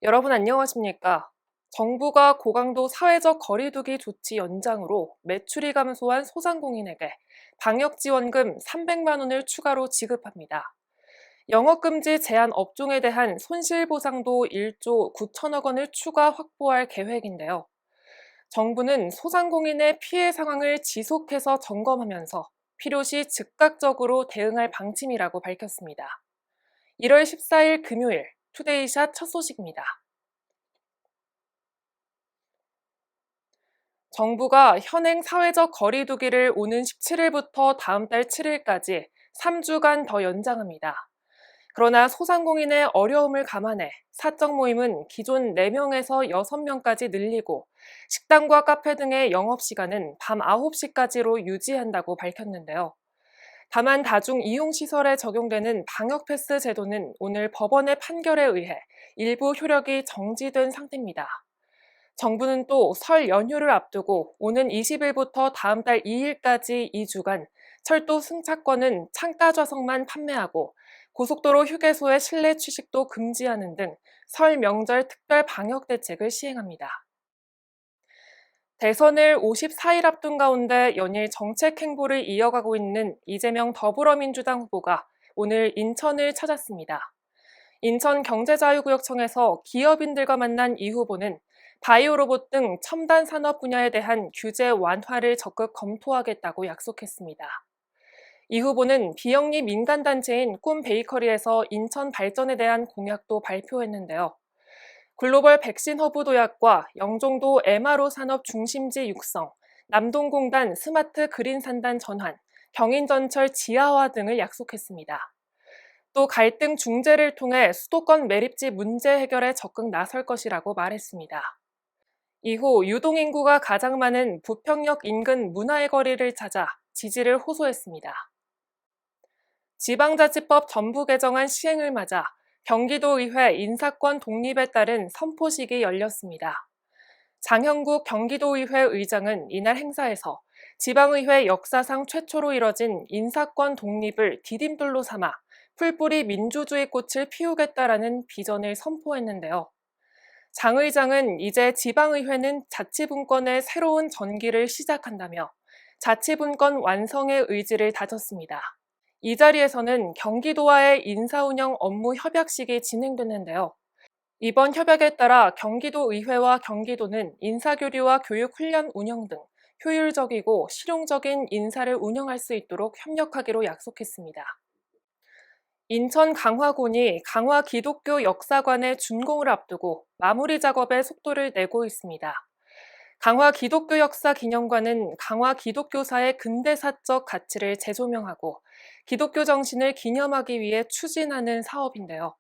여러분 안녕하십니까? 정부가 고강도 사회적 거리두기 조치 연장으로 매출이 감소한 소상공인에게 방역지원금 300만 원을 추가로 지급합니다. 영업금지 제한 업종에 대한 손실보상도 1조 9천억 원을 추가 확보할 계획인데요. 정부는 소상공인의 피해 상황을 지속해서 점검하면서 필요시 즉각적으로 대응할 방침이라고 밝혔습니다. 1월 14일 금요일 투데이샷 첫 소식입니다. 정부가 현행 사회적 거리두기를 오는 17일부터 다음 달 7일까지 3주간 더 연장합니다. 그러나 소상공인의 어려움을 감안해 사적 모임은 기존 4명에서 6명까지 늘리고 식당과 카페 등의 영업시간은 밤 9시까지로 유지한다고 밝혔는데요. 다만 다중 이용시설에 적용되는 방역패스 제도는 오늘 법원의 판결에 의해 일부 효력이 정지된 상태입니다. 정부는 또 설 연휴를 앞두고 오는 20일부터 다음 달 2일까지 2주간 철도 승차권은 창가 좌석만 판매하고 고속도로 휴게소의 실내 취식도 금지하는 등 설 명절 특별 방역 대책을 시행합니다. 대선을 54일 앞둔 가운데 연일 정책 행보를 이어가고 있는 이재명 더불어민주당 후보가 오늘 인천을 찾았습니다. 인천경제자유구역청에서 기업인들과 만난 이 후보는 바이오 로봇 등 첨단 산업 분야에 대한 규제 완화를 적극 검토하겠다고 약속했습니다. 이 후보는 비영리 민간단체인 꿈 베이커리에서 인천 발전에 대한 공약도 발표했는데요. 글로벌 백신 허브 도약과 영종도 MRO 산업 중심지 육성, 남동공단 스마트 그린 산단 전환, 경인전철 지하화 등을 약속했습니다. 또 갈등 중재를 통해 수도권 매립지 문제 해결에 적극 나설 것이라고 말했습니다. 이후 유동인구가 가장 많은 부평역 인근 문화의 거리를 찾아 지지를 호소했습니다. 지방자치법 전부 개정안 시행을 맞아 경기도의회 인사권 독립에 따른 선포식이 열렸습니다. 장형국 경기도의회 의장은 이날 행사에서 지방의회 역사상 최초로 이뤄진 인사권 독립을 디딤돌로 삼아 풀뿌리 민주주의 꽃을 피우겠다라는 비전을 선포했는데요. 장 의장은 이제 지방의회는 자치분권의 새로운 전기를 시작한다며 자치분권 완성의 의지를 다졌습니다. 이 자리에서는 경기도와의 인사운영 업무 협약식이 진행됐는데요. 이번 협약에 따라 경기도의회와 경기도는 인사교류와 교육훈련 운영 등 효율적이고 실용적인 인사를 운영할 수 있도록 협력하기로 약속했습니다. 인천 강화군이 강화 기독교 역사관의 준공을 앞두고 마무리 작업에 속도를 내고 있습니다. 강화 기독교 역사 기념관은 강화 기독교사의 근대사적 가치를 재조명하고 기독교 정신을 기념하기 위해 추진하는 사업인데요.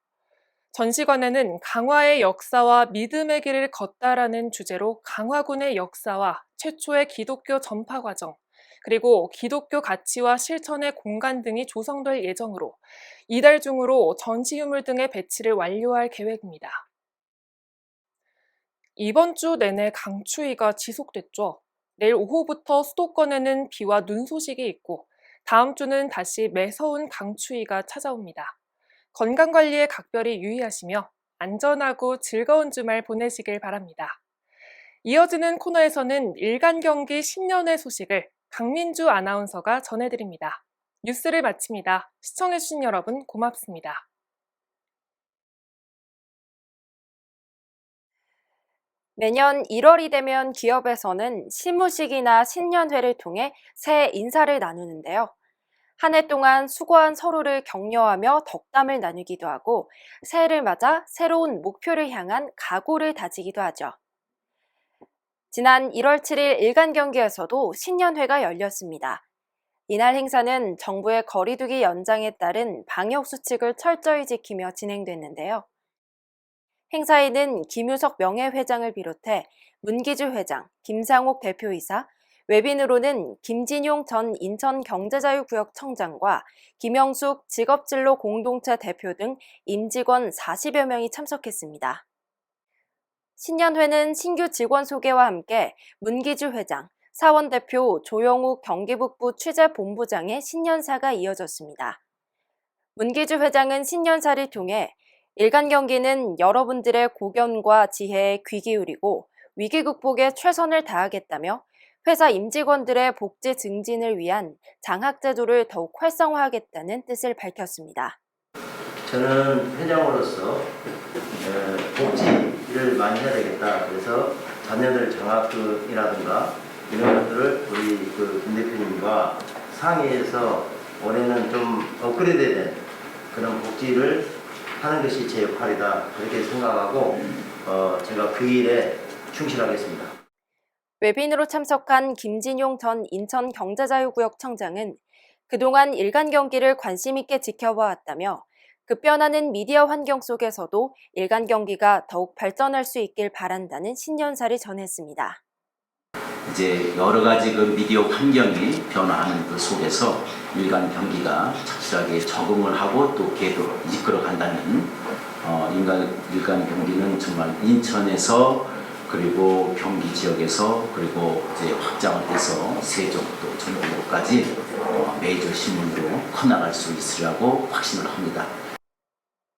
전시관에는 강화의 역사와 믿음의 길을 걷다라는 주제로 강화군의 역사와 최초의 기독교 전파 과정, 그리고 기독교 가치와 실천의 공간 등이 조성될 예정으로 이달 중으로 전시 유물 등의 배치를 완료할 계획입니다. 이번 주 내내 강추위가 지속됐죠. 내일 오후부터 수도권에는 비와 눈 소식이 있고 다음 주는 다시 매서운 강추위가 찾아옵니다. 건강관리에 각별히 유의하시며 안전하고 즐거운 주말 보내시길 바랍니다. 이어지는 코너에서는 일간 경기 신년회 소식을 강민주 아나운서가 전해드립니다. 뉴스를 마칩니다. 시청해주신 여러분 고맙습니다. 매년 1월이 되면 기업에서는 시무식이나 신년회를 통해 새해 인사를 나누는데요. 한 해 동안 수고한 서로를 격려하며 덕담을 나누기도 하고 새해를 맞아 새로운 목표를 향한 각오를 다지기도 하죠. 지난 1월 7일 일간 경기에서도 신년회가 열렸습니다. 이날 행사는 정부의 거리두기 연장에 따른 방역 수칙을 철저히 지키며 진행됐는데요. 행사에는 김유석 명예회장을 비롯해 문기주 회장, 김상옥 대표이사, 외빈으로는 김진용 전 인천경제자유구역청장과 김영숙 직업진로 공동체 대표 등 임직원 40여 명이 참석했습니다. 신년회는 신규 직원 소개와 함께 문기주 회장, 사원 대표 조영욱 경기북부 취재본부장의 신년사가 이어졌습니다. 문기주 회장은 신년사를 통해 일간 경기는 여러분들의 고견과 지혜에 귀 기울이고 위기 극복에 최선을 다하겠다며 회사 임직원들의 복지 증진을 위한 장학 제도를 더욱 활성화하겠다는 뜻을 밝혔습니다. 저는 회장으로서 복지를 많이 해야 되겠다. 그래서 자녀들 장학금이라든가 이런 것들을 우리 김 대표님과 상의해서 올해는 좀 업그레이드된 그런 복지를 하는 것이 제 역할이다. 그렇게 생각하고 제가 그 일에 충실하겠습니다. 웨빈으로 참석한 김진용 전 인천경제자유구역 청장은 그동안 일간 경기를 관심 있게 지켜봐왔다며 급변하는 미디어 환경 속에서도 일간 경기가 더욱 발전할 수 있길 바란다는 신년사를 전했습니다. 이제 여러 가지 그 미디어 환경이 변화하는 그 속에서 일간 경기가 착실하게 적응을 하고 또 궤도로 이끌어 간다면 일간 경기는 정말 인천에서 그리고 경기 지역에서 그리고 이제 확장을 해서 세종 또 전국까지 메이저 신문으로 커나갈 수 있으리라고 확신을 합니다.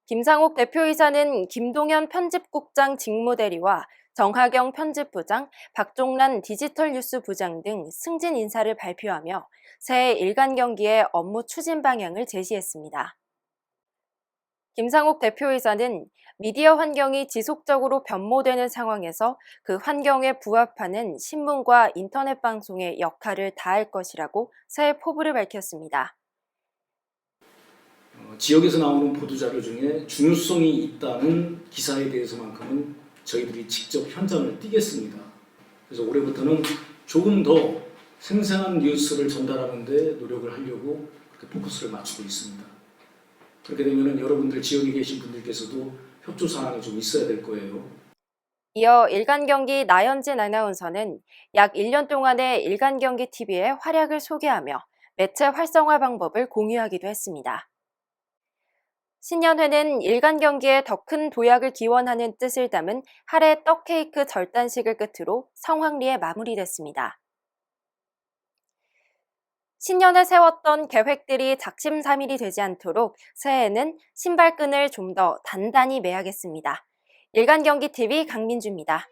김상옥 대표이사는 김동현 편집국장 직무대리와 정하경 편집부장, 박종란 디지털뉴스 부장 등 승진 인사를 발표하며 새해 일간 경기의 업무 추진 방향을 제시했습니다. 김상옥 대표이사는 미디어 환경이 지속적으로 변모되는 상황에서 그 환경에 부합하는 신문과 인터넷 방송의 역할을 다할 것이라고 새해 포부를 밝혔습니다. 지역에서 나오는 보도자료 중에 중요성이 있다는 기사에 대해서만큼은 저희들이 직접 현장을 뛰겠습니다. 그래서 올해부터는 조금 더 생생한 뉴스를 전달하는 데 노력을 하려고 그렇게 포커스를 맞추고 있습니다. 그렇게 되면 여러분들 지역에 계신 분들께서도 협조사항이 좀 있어야 될 거예요. 이어 일간경기 나연진 아나운서는 약 1년 동안의 일간경기 TV의 활약을 소개하며 매체 활성화 방법을 공유하기도 했습니다. 신년회는 일간경기에 더 큰 도약을 기원하는 뜻을 담은 할애 떡케이크 절단식을 끝으로 성황리에 마무리됐습니다. 신년에 세웠던 계획들이 작심삼일이 되지 않도록 새해에는 신발끈을 좀 더 단단히 매야겠습니다. 일간경기TV 강민주입니다.